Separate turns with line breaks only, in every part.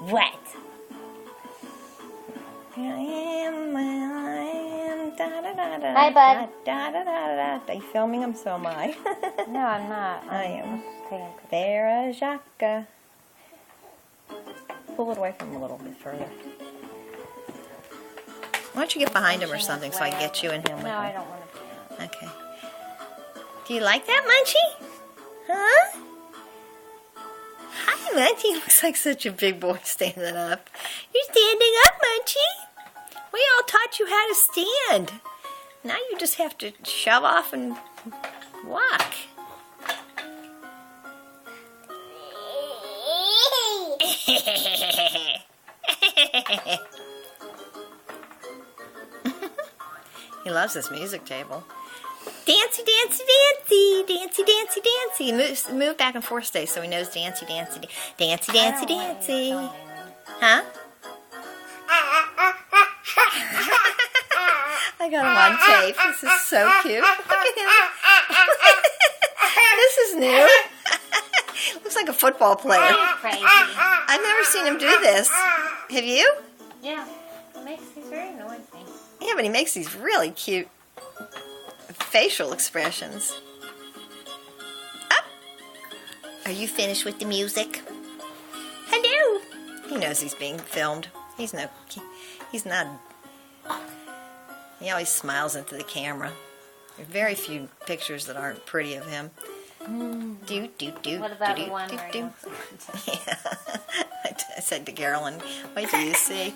What? Here I am, da da da da.
Bye, bud.
Da da da da. Are you filming him? So am I.
No, I'm not.
I am.
Taking a
Vera Jacques. Pull it away from him a little bit further. Why don't you get behind him or something so I can get you and him with
No,
him?
I don't want to.
Okay. Do you like that, Munchie? Huh? Hi, Munchie. Looks like such a big boy standing up. You're standing up, Munchie. We all taught you how to stand. Now you just have to shove off and walk. He loves this music table. Dancy, dancy, dancy, dancy, dancy, dancy. Move back and forth, stay, so he knows dancy, dancy, dancy, dancy, dancy. Huh? I got him on tape. This is so cute. Look at him. This is new. Looks like a football player.
Crazy.
I've never seen him do this. Have you?
Yeah. He's very annoying.
Yeah, but he makes these really cute facial expressions. Up. Are you finished with the music? Hello. He knows he's being filmed. He's not. He always smiles into the camera. There are very few pictures that aren't pretty of him. Do.
What about the one where he looks like
Yeah. I said to Carolyn, "What do you see?"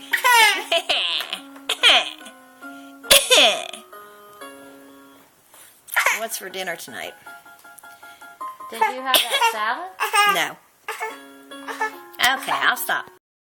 What's for dinner tonight?
Did you have that salad?
No. Okay, I'll stop.